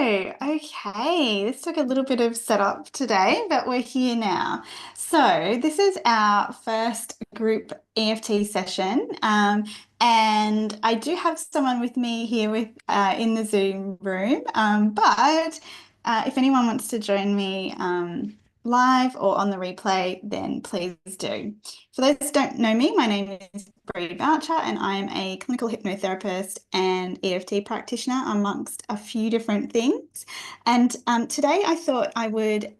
Okay. This took a little bit of setup today, but we're here now. So this is our first group EFT session. And I do have someone with me here with in the Zoom room. But if anyone wants to join me live or on the replay, then please do. For those who don't know me, my name is Bree Boucher, and I'm a clinical hypnotherapist and EFT practitioner amongst a few different things. And today I thought I would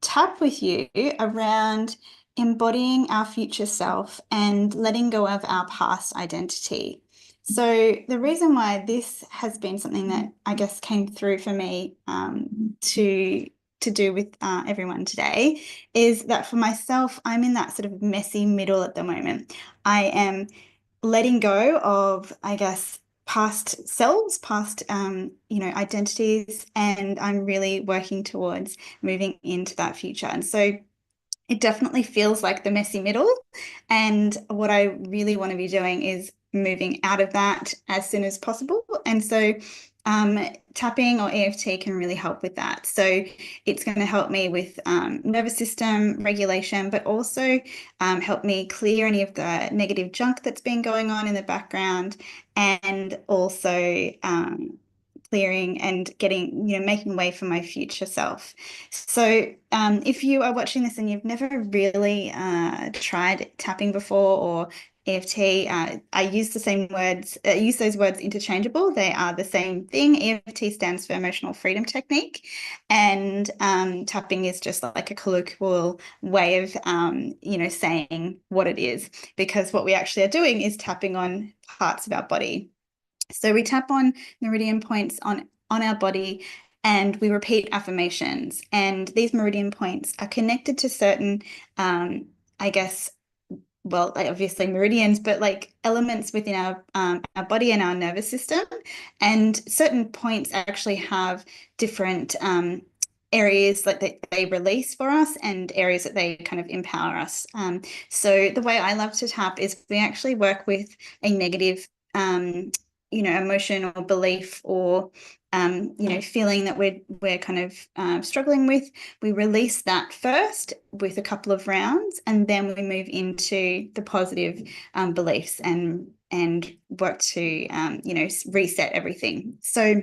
tap with you around embodying our future self and letting go of our past identity. So the reason why this has been something that I guess came through for me to do with everyone today is that for myself, I'm in that sort of messy middle at the moment. I am letting go of, I guess, past selves, past, identities, and I'm really working towards moving into that future. And so it definitely feels like the messy middle. And what I really want to be doing is moving out of that as soon as possible. And so tapping or EFT can really help with that. So it's going to help me with nervous system regulation, but also help me clear any of the negative junk that's been going on in the background, and also clearing and getting, making way for my future self. So if you are watching this and you've never really tried tapping before or EFT, I use the same words, use those words interchangeable. They are the same thing. EFT stands for Emotional Freedom Technique, and tapping is just like a colloquial way of, saying what it is, because what we actually are doing is tapping on parts of our body. So we tap on meridian points on our body, and we repeat affirmations. And these meridian points are connected to certain, I guess, well, like obviously meridians, but like elements within our body and our nervous system. And certain points actually have different areas like they release for us and areas that they kind of empower us. So the way I love to tap is we actually work with a negative emotion or belief or feeling that we're kind of struggling with. We release that first with a couple of rounds, and then we move into the positive beliefs and work to reset everything. So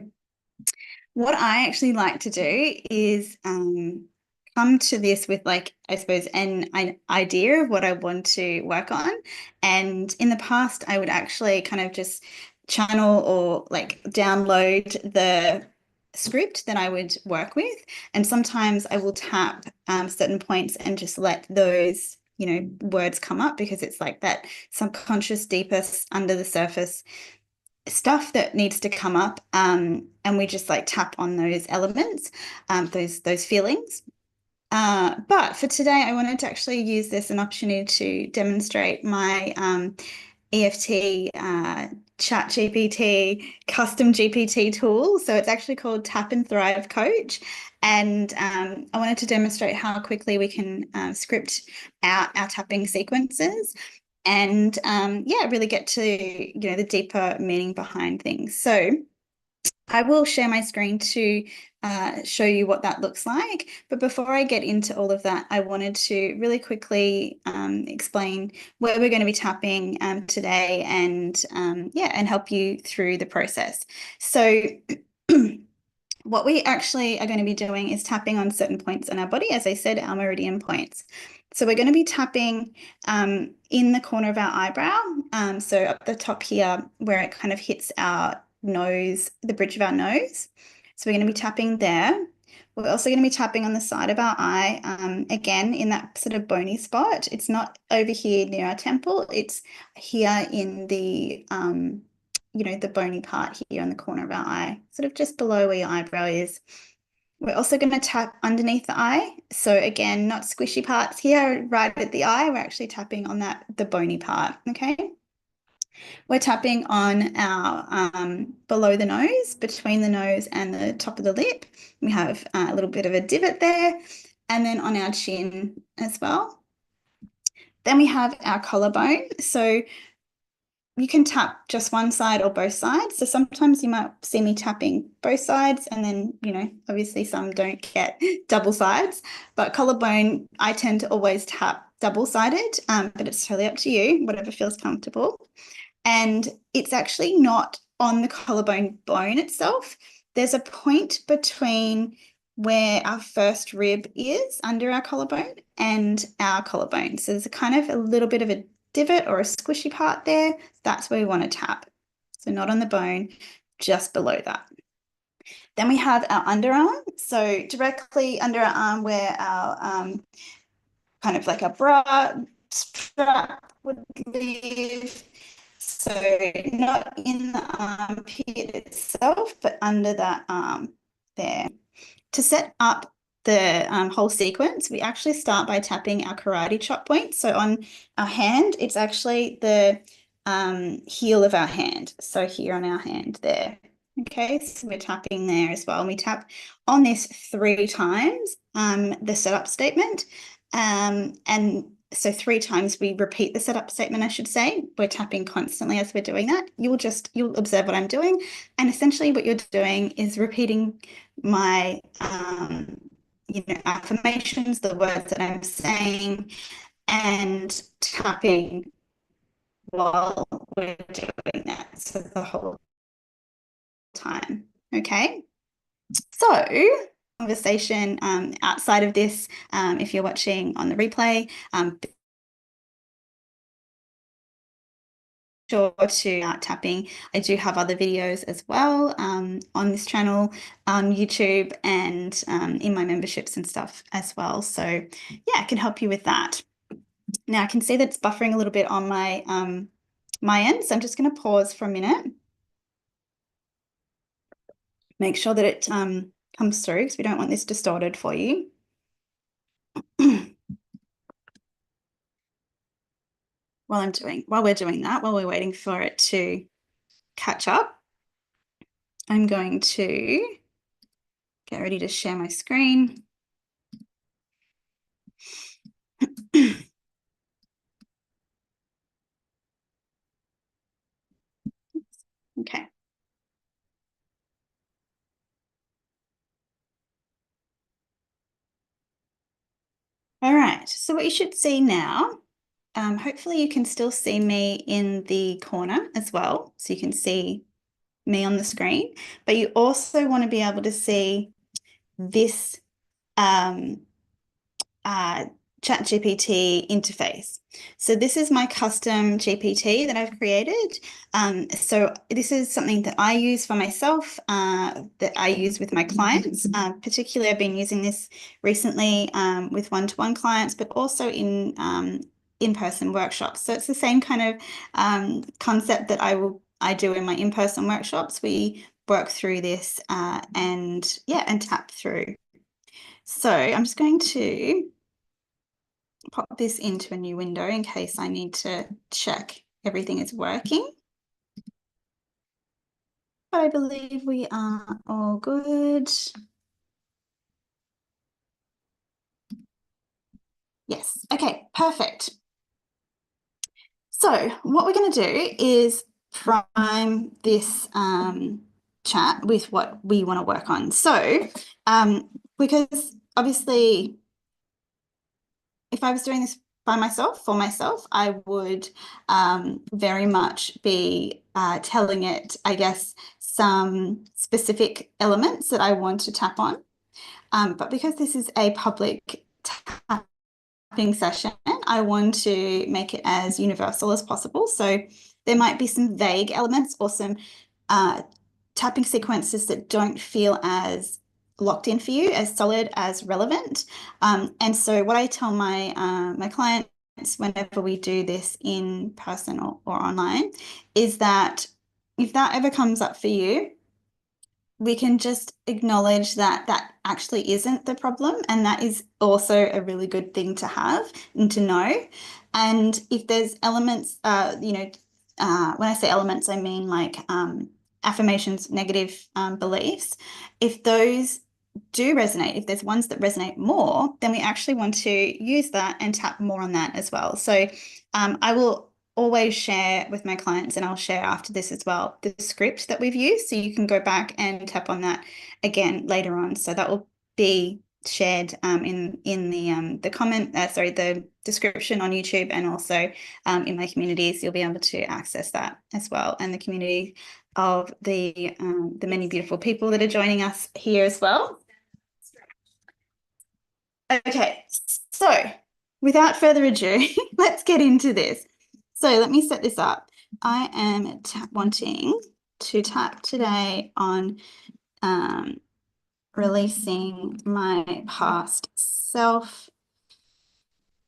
what I actually like to do is come to this with, like, I suppose, an idea of what I want to work on. And in the past, I would actually kind of just channel or like download the script that I would work with. And sometimes I will tap certain points and just let those, words come up, because it's like that subconscious, deepest under the surface stuff that needs to come up, and we just like tap on those elements, those feelings. But for today, I wanted to actually use this an opportunity to demonstrate my EFT chat GPT custom GPT tool. So it's actually called Tap and Thrive Coach. And I wanted to demonstrate how quickly we can script out our tapping sequences and really get to, the deeper meaning behind things. So I will share my screen to show you what that looks like. But before I get into all of that, I wanted to really quickly explain where we're going to be tapping today, and and help you through the process. So what we actually are going to be doing is tapping on certain points in our body, as I said, our meridian points. So we're going to be tapping in the corner of our eyebrow, so up the top here where it kind of hits our nose, the bridge of our nose. So we're going to be tapping there. We're also going to be tapping on the side of our eye, again, in that sort of bony spot. It's not over here near our temple. It's here in the the bony part here on the corner of our eye, sort of just below where your eyebrow is. We're also going to tap underneath the eye. So again, not squishy parts here right at the eye. We're actually tapping on the bony part, okay? We're tapping on our below the nose, between the nose and the top of the lip. We have a little bit of a divot there, and then on our chin as well. Then we have our collarbone. So you can tap just one side or both sides. So sometimes you might see me tapping both sides, and then, obviously some don't get double sides. But collarbone, I tend to always tap double-sided, but it's totally up to you, whatever feels comfortable. And it's actually not on the collarbone bone itself. There's a point between where our first rib is under our collarbone and our collarbone. So there's a kind of a little bit of a divot or a squishy part there. That's where we want to tap. So not on the bone, just below that. Then we have our underarm. So directly under our arm where our kind of like a bra strap would live. So not in the armpit itself, but under that arm there. To set up the whole sequence, we actually start by tapping our karate chop point. So on our hand, it's actually the heel of our hand. So here on our hand there. Okay, so we're tapping there as well. And we tap on this 3 times, the setup statement. And so 3 times we repeat the setup statement, I should say. We're tapping constantly as we're doing that. You'll observe what I'm doing. And essentially what you're doing is repeating my, affirmations, the words that I'm saying, and tapping while we're doing that. So the whole time. Okay. So conversation outside of this, if you're watching on the replay, sure to tapping. I do have other videos as well on this channel, on YouTube, and in my memberships and stuff as well. So yeah, I can help you with that. Now I can see that it's buffering a little bit on my my end, so I'm just going to pause for a minute. Make sure that it comes through, because we don't want this distorted for you. While we're doing that, while we're waiting for it to catch up, I'm going to get ready to share my screen. Okay. All right, so what you should see now, hopefully you can still see me in the corner as well. So you can see me on the screen, but you also want to be able to see this ChatGPT interface. So this is my custom GPT that I've created. So this is something that I use for myself, that I use with my clients. Particularly, I've been using this recently with one-to-one clients, but also in in-person workshops. So it's the same kind of concept that I do in my in-person workshops. We work through this and tap through. So I'm just going to pop this into a new window in case I need to check everything is working. But I believe we are all good. Yes, okay, perfect. So what we're going to do is prime this chat with what we want to work on. So because obviously if I was doing this by myself, for myself, I would very much be telling it, I guess, some specific elements that I want to tap on. But because this is a public tapping session, I want to make it as universal as possible. So there might be some vague elements or some tapping sequences that don't feel as locked in for you, as solid, as relevant. And so what I tell my my clients whenever we do this in person or online is that if that ever comes up for you, we can just acknowledge that that actually isn't the problem, and that is also a really good thing to have and to know. And if there's elements, when I say elements, I mean like affirmations, negative beliefs. If those do resonate, if there's ones that resonate more, then we actually want to use that and tap more on that as well. So I will always share with my clients, and I'll share after this as well, the script that we've used. So you can go back and tap on that again later on. So that will be shared in the comment, sorry, the description on YouTube, and also in my communities. You'll be able to access that as well, and the community of the many beautiful people that are joining us here as well. Okay, so without further ado, let's get into this. So let me set this up. I am wanting to tap today on releasing my past self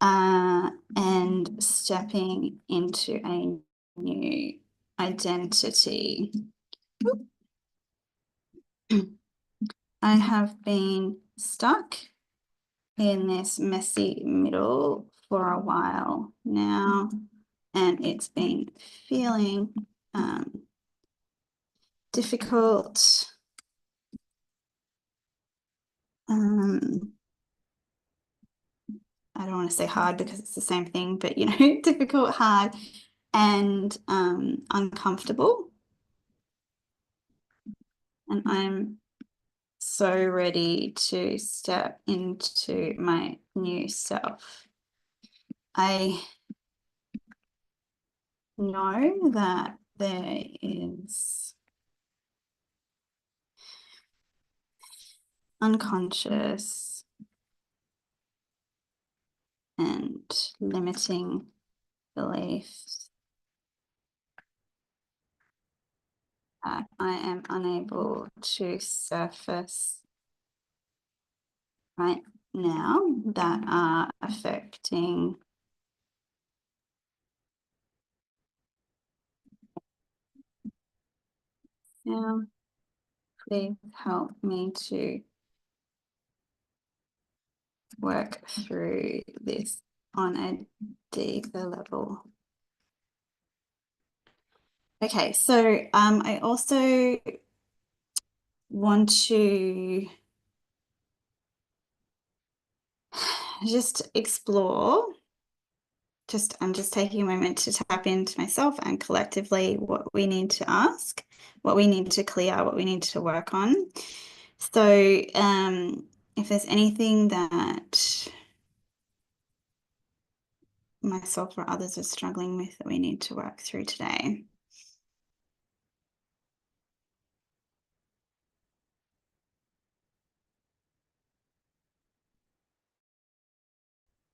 and stepping into a new identity. I have been stuck in this messy middle for a while now, and it's been feeling difficult. I don't want to say hard because it's the same thing, but you know, difficult, hard, and uncomfortable. And I'm so ready to step into my new self. I know that there is unconscious and limiting beliefs that I am unable to surface right now that are affecting now. Please help me to work through this on a deeper level. Okay, so I also want to just explore, I'm just taking a moment to tap into myself and collectively what we need to ask, what we need to clear, what we need to work on. So if there's anything that myself or others are struggling with that we need to work through today.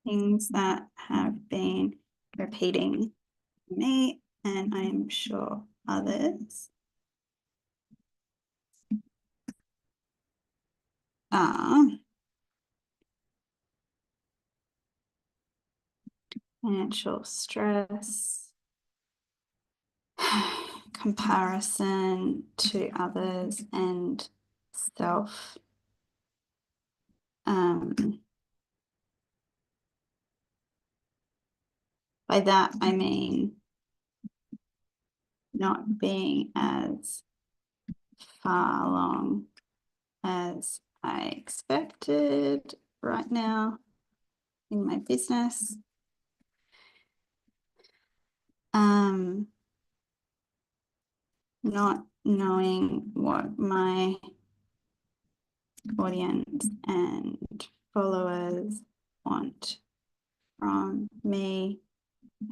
Things that have been repeating me, and I'm sure others are financial stress, comparison to others, and self. By that, I mean not being as far along as I expected right now in my business. Not knowing what my audience and followers want from me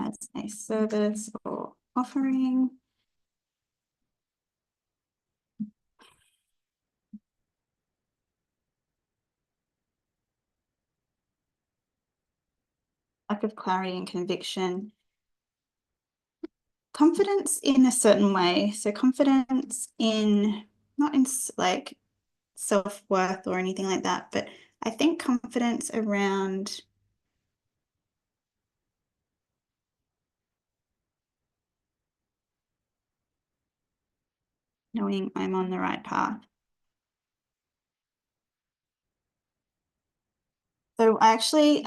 as a service or offering. Lack of clarity and conviction. Confidence in a certain way. So confidence in, not in like self-worth or anything like that, but I think confidence around knowing I'm on the right path. So I actually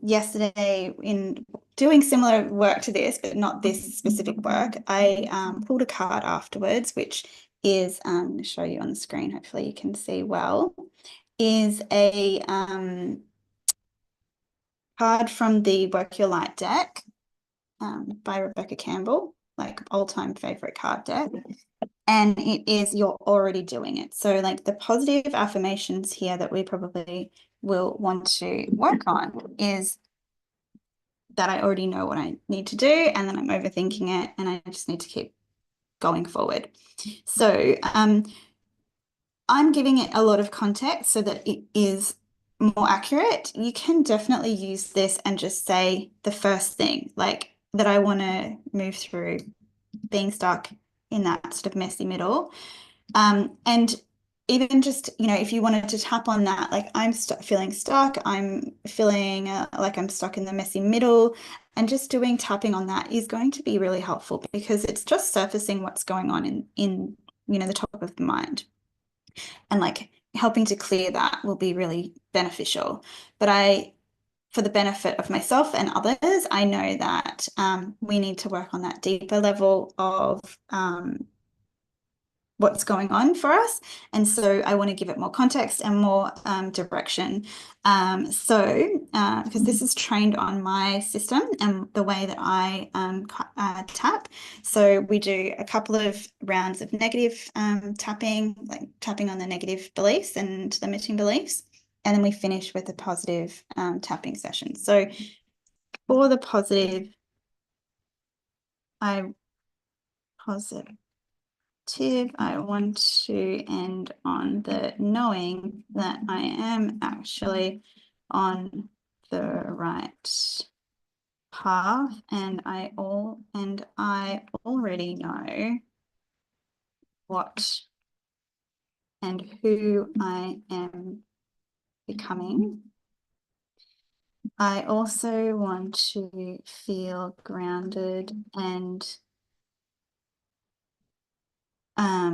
yesterday, in doing similar work to this, but not this specific work, I pulled a card afterwards, which is I'm going to show you on the screen, hopefully you can see well, is a card from the Work Your Light deck. by Rebecca Campbell, like all-time favorite card deck. And it is you're already doing it. So like the positive affirmations here that we probably will want to work on is that I already know what I need to do, and then I'm overthinking it and I just need to keep going forward. So I'm giving it a lot of context so that it is more accurate. You can definitely use this and just say the first thing, like that I want to move through being stuck in that sort of messy middle. And even just, if you wanted to tap on that, like I'm feeling stuck, I'm feeling like I'm stuck in the messy middle, and just doing tapping on that is going to be really helpful because it's just surfacing what's going on in the top of the mind. And like helping to clear that will be really beneficial. But for the benefit of myself and others, I know that we need to work on that deeper level of what's going on for us. And so I want to give it more context and more direction. Because this is trained on my system and the way that I tap. So we do a couple of rounds of negative tapping, like tapping on the negative beliefs and limiting beliefs. And then we finish with a positive tapping session. So for the positive, I want to end on the knowing that I am actually on the right path, and I already know what and who I am becoming. I also want to feel grounded and I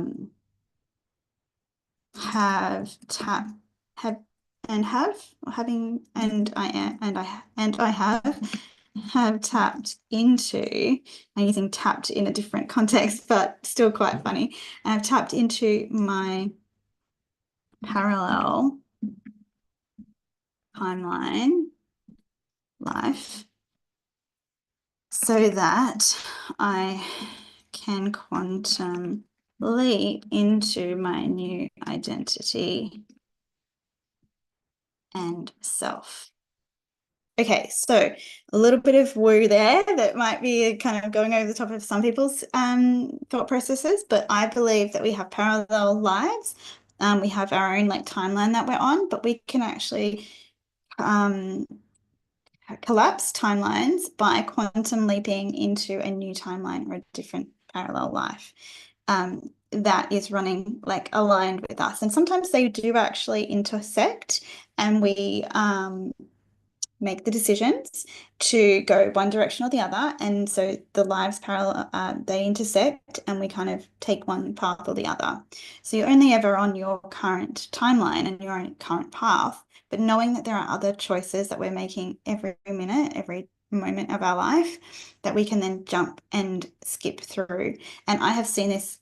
have tapped into, I'm using tapped in a different context, but still quite funny. And I've tapped into my parallel timeline life so that I can quantum leap into my new identity and self. Okay, so a little bit of woo there that might be kind of going over the top of some people's thought processes, but I believe that we have parallel lives. We have our own like timeline that we're on, but we can actually collapse timelines by quantum leaping into a new timeline or a different parallel life that is running like aligned with us. And sometimes they do actually intersect, and we make the decisions to go one direction or the other. And so the lives parallel, they intersect, and we kind of take one path or the other. So you're only ever on your current timeline and your own current path, but knowing that there are other choices that we're making every minute, every moment of our life that we can then jump and skip through. And I have seen this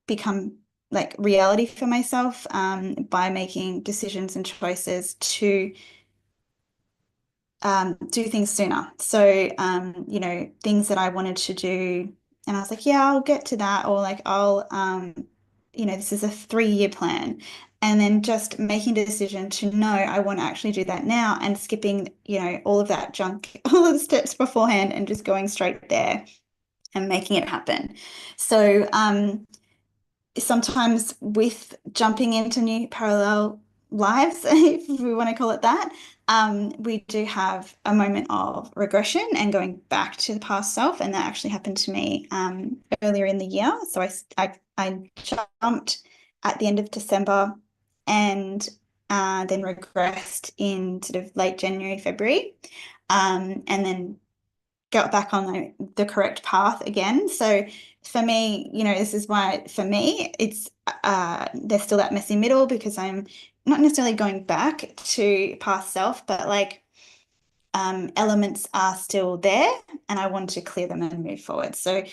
become like reality for myself by making decisions and choices to do things sooner. So, things that I wanted to do, and I was like, yeah, I'll get to that, or like, this is a 3-year plan. And then just making a decision to know I want to actually do that now, and skipping, all of that junk, all of the steps beforehand, and just going straight there and making it happen. So, sometimes with jumping into new parallel lives, if we want to call it that, we do have a moment of regression and going back to the past self. And that actually happened to me earlier in the year. So I jumped at the end of December and then regressed in sort of late January, February, and then got back on the correct path again. So for me, this is why for me it's there's still that messy middle because I'm not necessarily going back to past self, but like elements are still there and I want to clear them and move forward. So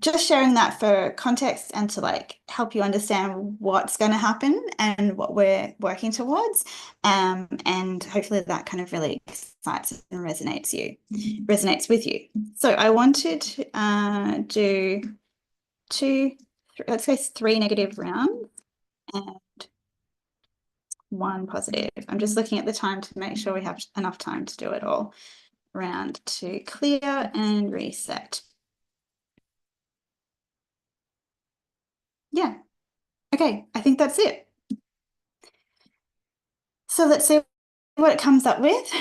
just sharing that for context and to like help you understand what's going to happen and what we're working towards. And hopefully that kind of really excites and resonates with you. So I wanted to do let's say three negative rounds and one positive. I'm just looking at the time to make sure we have enough time to do it all. Round to clear and reset. Yeah. Okay, I think that's it. So let's see what it comes up with.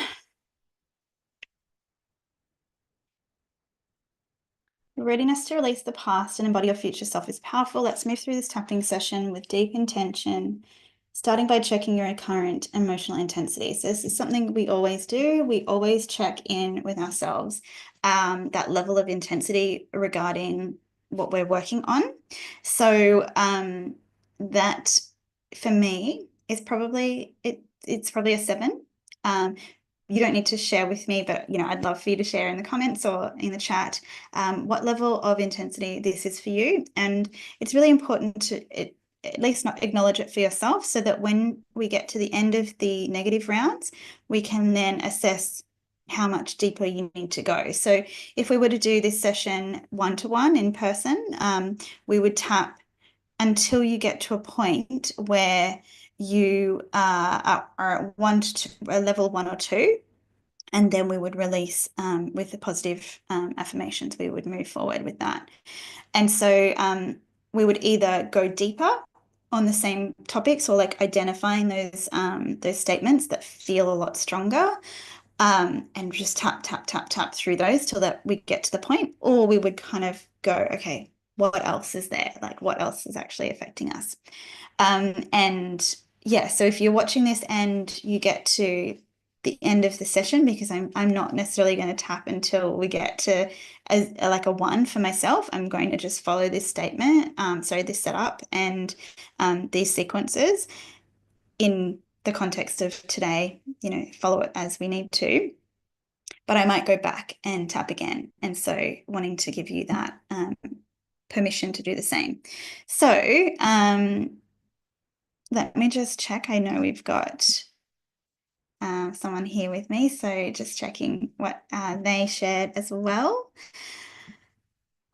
Readiness to release the past and embody your future self is powerful. Let's move through this tapping session with deep intention, starting by checking your current emotional intensity. So this is something we always do. We always check in with ourselves, that level of intensity regarding what we're working on. So that for me is probably it's probably a 7. You don't need to share with me, but I'd love for you to share in the comments or in the chat what level of intensity this is for you. And it's really important to at least not acknowledge it for yourself so that when we get to the end of the negative rounds, we can then assess how much deeper you need to go. So if we were to do this session one-to-one in person, we would tap until you get to a point where you are at a level 1 or 2. And then we would release with the positive affirmations, we would move forward with that. And so we would either go deeper on the same topics or like identifying those statements that feel a lot stronger and just tap through those till that we get to the point, or we would kind of go, okay, what else is there? Like what else is actually affecting us? And yeah, so if you're watching this and you get to the end of the session, because I'm not necessarily going to tap until we get to like a 1 for myself. I'm going to just follow this statement, this setup and these sequences in the context of today, follow it as we need to. But I might go back and tap again. And so wanting to give you that permission to do the same. So let me just check. I know we've got someone here with me, so just checking what they shared as well.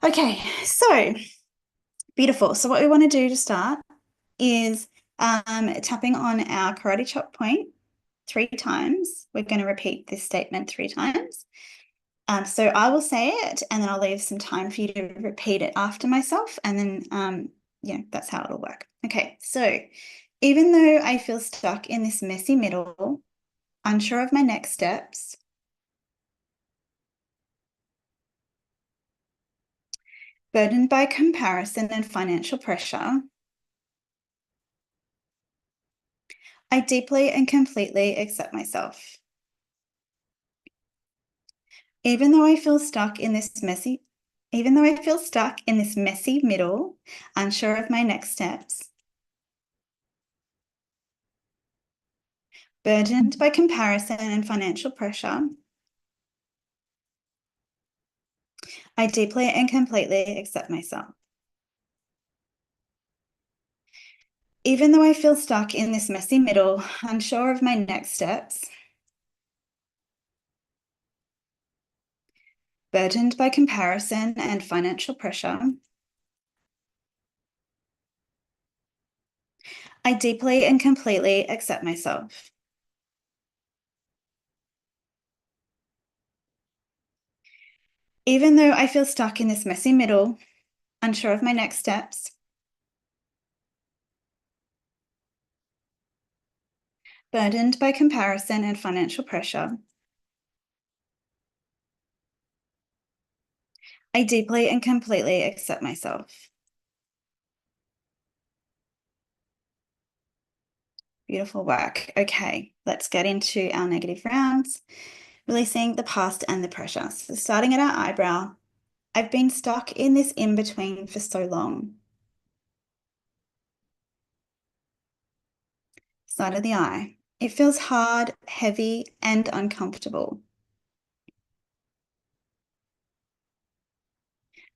Okay, so beautiful. So what we want to do to start is tapping on our karate chop point 3 times. We're going to repeat this statement 3 times. So I will say it and then I'll leave some time for you to repeat it after myself, and then that's how it'll work. Okay, so even though I feel stuck in this messy middle, unsure of my next steps, burdened by comparison and financial pressure, I deeply and completely accept myself. Even though I feel stuck in this messy middle, unsure of my next steps, burdened by comparison and financial pressure, I deeply and completely accept myself. Even though I feel stuck in this messy middle, unsure of my next steps, burdened by comparison and financial pressure, I deeply and completely accept myself. Even though I feel stuck in this messy middle, unsure of my next steps, burdened by comparison and financial pressure, I deeply and completely accept myself. Beautiful work. Okay, let's get into our negative rounds, releasing the past and the pressure. So starting at our eyebrow, I've been stuck in this in-between for so long. Side of the eye. It feels hard, heavy, and uncomfortable.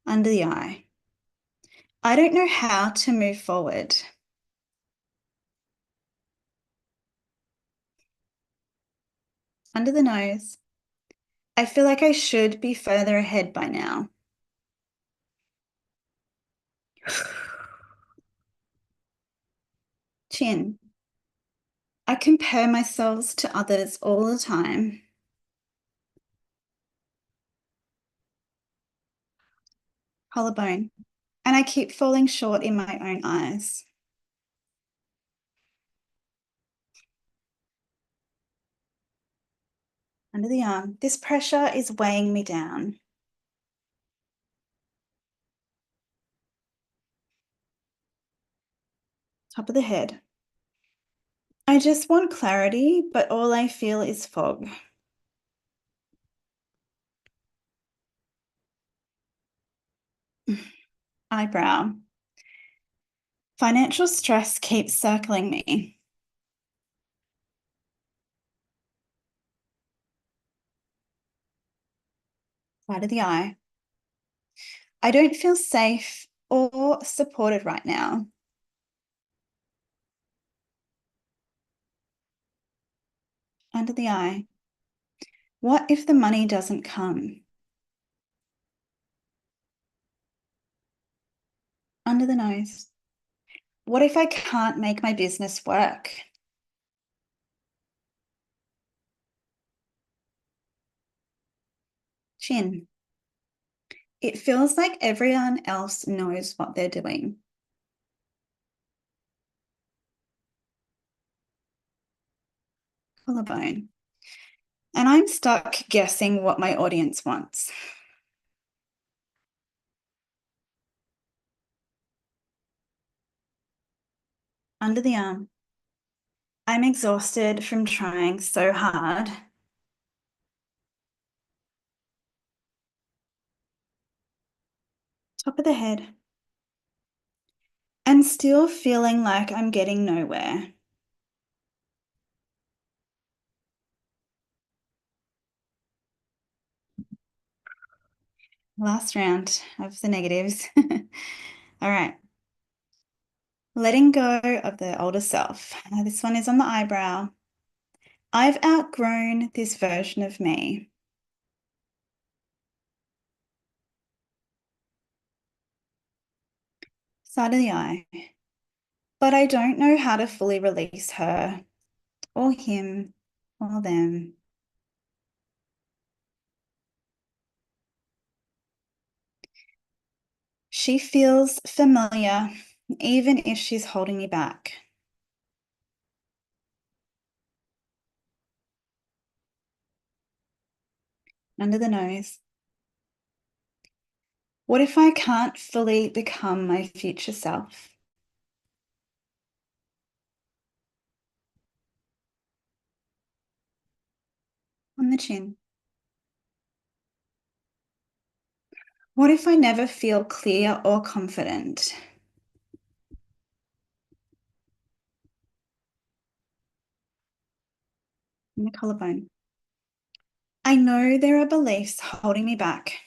Under the eye. I don't know how to move forward. Under the nose. I feel like I should be further ahead by now. Chin. I compare myself to others all the time. Collarbone. And I keep falling short in my own eyes. Under the arm. This pressure is weighing me down. Top of the head. I just want clarity, but all I feel is fog. Eyebrow. Financial stress keeps circling me. Side of the eye. I don't feel safe or supported right now. Under the eye. What if the money doesn't come? Under the nose. What if I can't make my business work? Chin. It feels like everyone else knows what they're doing. Collarbone. And I'm stuck guessing what my audience wants. Under the arm. I'm exhausted from trying so hard. Top of the head. And still feeling like I'm getting nowhere. Last round of the negatives. All right. Letting go of the older self. This one is on the eyebrow. I've outgrown this version of me. Side of the eye. But I don't know how to fully release her or him or them. She feels familiar, even if she's holding me back. Under the nose. What if I can't fully become my future self? On the chin. What if I never feel clear or confident? On the collarbone. I know there are beliefs holding me back.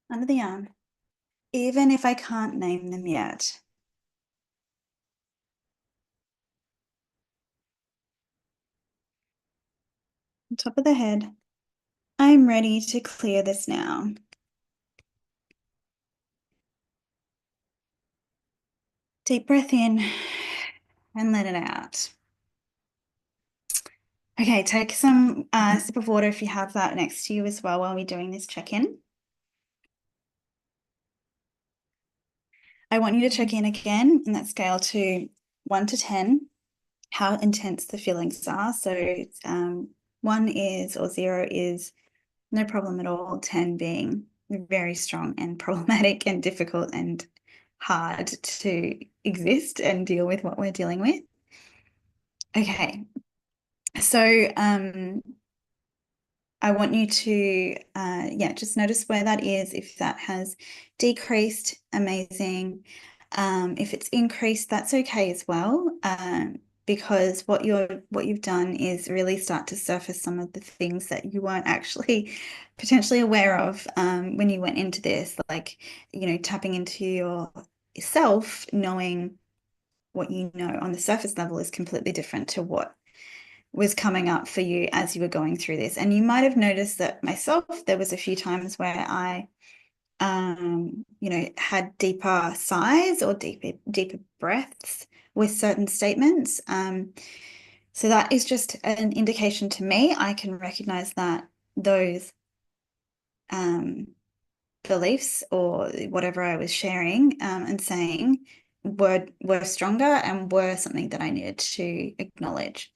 Under the arm. Even if I can't name them yet. On top of the head. I'm ready to clear this now. Deep breath in and let it out. Okay, take some sip of water if you have that next to you as well while we're doing this check-in. I want you to check in again in that scale to 1 to 10, how intense the feelings are. So 1 is, or 0 is no problem at all, 10 being very strong and problematic and difficult and hard to exist and deal with what we're dealing with. Okay, so I want you to, yeah, just notice where that is. If that has decreased, amazing. If it's increased, that's okay as well. Because what you've done is really start to surface some of the things that you weren't actually potentially aware of when you went into this, like, tapping into yourself, knowing what you know on the surface level is completely different to what was coming up for you as you were going through this. And you might have noticed that myself, there was a few times where I, had deeper sighs or deeper breaths with certain statements. So that is just an indication to me. I can recognize that those um, beliefs or whatever I was sharing and saying were stronger and were something that I needed to acknowledge.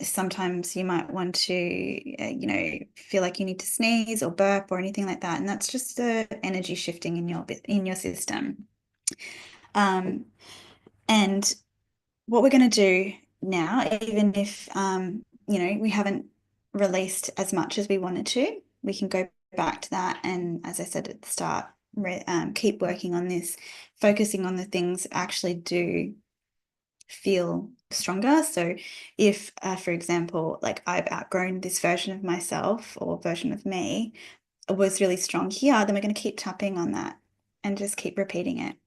Sometimes you might want to, feel like you need to sneeze or burp or anything like that, and that's just the energy shifting in your system. Um, and what we're going to do now, even if we haven't released as much as we wanted to, we can go back to that. And as I said at the start, keep working on this, focusing on the things that actually do feel stronger. So if, for example, like I've outgrown this version of myself or version of me was really strong here, then we're going to keep tapping on that and just keep repeating it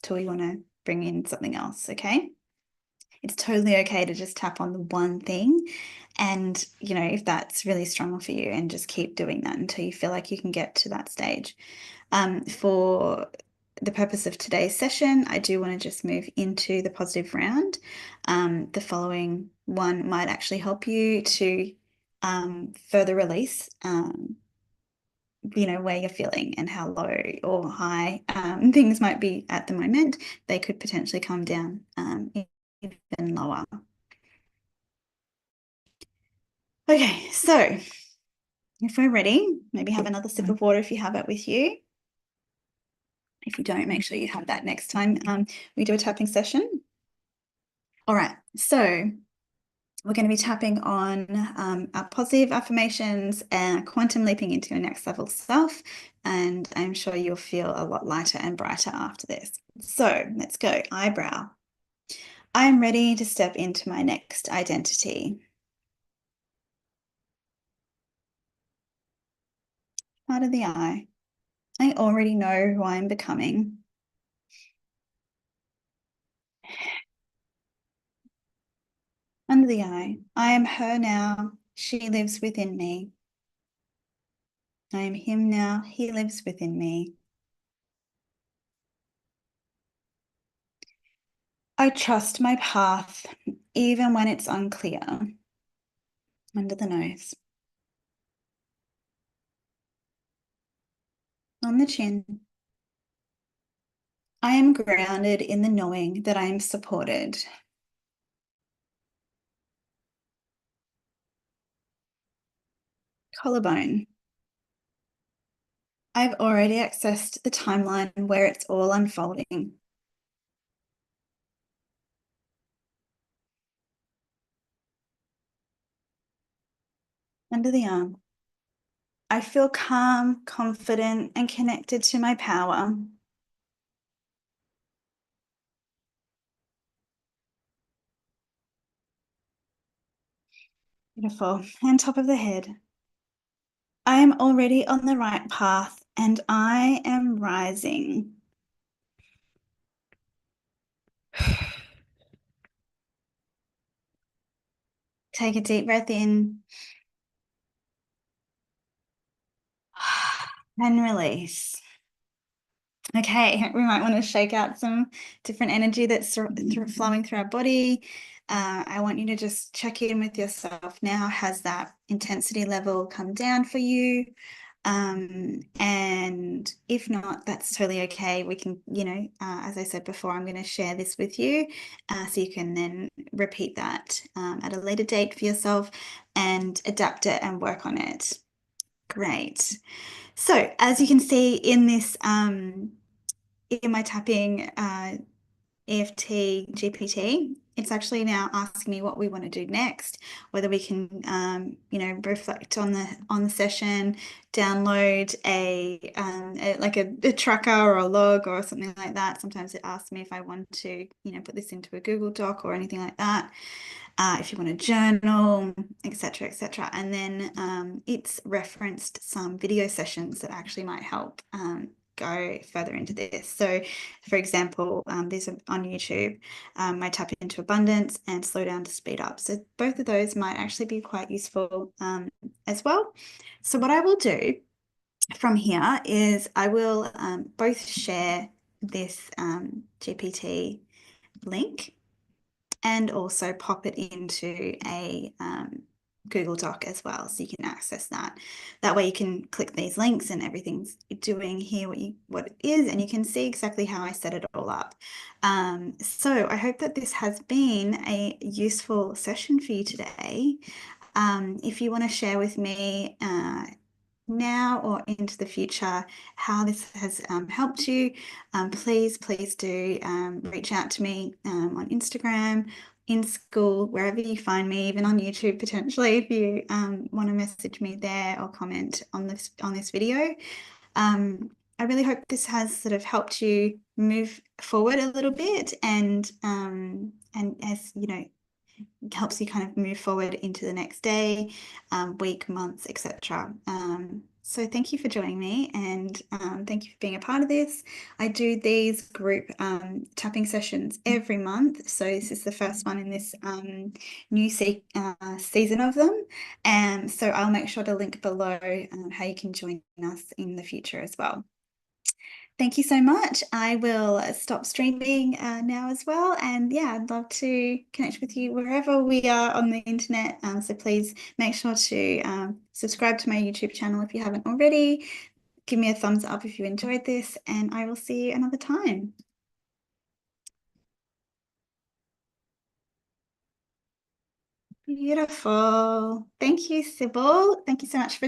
till we want to bring in something else. Okay. It's totally okay to just tap on the one thing. And, if that's really strong for you, and just keep doing that until you feel like you can get to that stage. For the purpose of today's session, I do want to just move into the positive round. The following one might actually help you to further release, where you're feeling and how low or high things might be at the moment. They could potentially come down even lower. Okay, so if we're ready, maybe have another sip of water if you have it with you. If you don't, make sure you have that next time we do a tapping session. All right, so we're going to be tapping on our positive affirmations and quantum leaping into your next level self. And I'm sure you'll feel a lot lighter and brighter after this. So let's go. Eyebrow. I am ready to step into my next identity. Part of the eye. I already know who I am becoming. Under the eye. I am her now. She lives within me. I am him now. He lives within me. I trust my path, even when it's unclear. Under the nose. On the chin. I am grounded in the knowing that I am supported. Collarbone. I've already accessed the timeline where it's all unfolding. Under the arm. I feel calm, confident, and connected to my power. Beautiful. And top of the head. I am already on the right path and I am rising. Take a deep breath in and release. Okay, we might want to shake out some different energy that's flowing through our body. I want you to just check in with yourself now. Has that intensity level come down for you? And if not, that's totally okay. We can, as I said before, I'm going to share this with you so you can then repeat that at a later date for yourself and adapt it and work on it. Great. So as you can see in this, in my tapping EFT GPT. It's actually now asking me what we want to do next, whether we can, reflect on the session, download a tracker or a log or something like that. Sometimes it asks me if I want to, put this into a Google Doc or anything like that. If you want to journal, etc., etc. And then it's referenced some video sessions that actually might help go further into this. So, for example, there's on YouTube, I tap into abundance and slow down to speed up. So both of those might actually be quite useful as well. So what I will do from here is I will both share this GPT link and also pop it into a Google Doc as well, so you can access that. That way you can click these links and everything's doing here what it is, and you can see exactly how I set it all up. So I hope that this has been a useful session for you today. If you want to share with me now or into the future how this has helped you, please do reach out to me on Instagram, in school, wherever you find me, even on YouTube potentially, if you want to message me there or comment on this video. I really hope this has sort of helped you move forward a little bit and as you know helps you kind of move forward into the next day, week, months, etc. So thank you for joining me and thank you for being a part of this. I do these group tapping sessions every month. So this is the first one in this new season of them. And so I'll make sure to link below how you can join us in the future as well. Thank you so much. I will stop streaming now as well. And yeah, I'd love to connect with you wherever we are on the internet. So please make sure to subscribe to my YouTube channel if you haven't already. Give me a thumbs up if you enjoyed this, and I will see you another time. Beautiful. Thank you, Sybil. Thank you so much for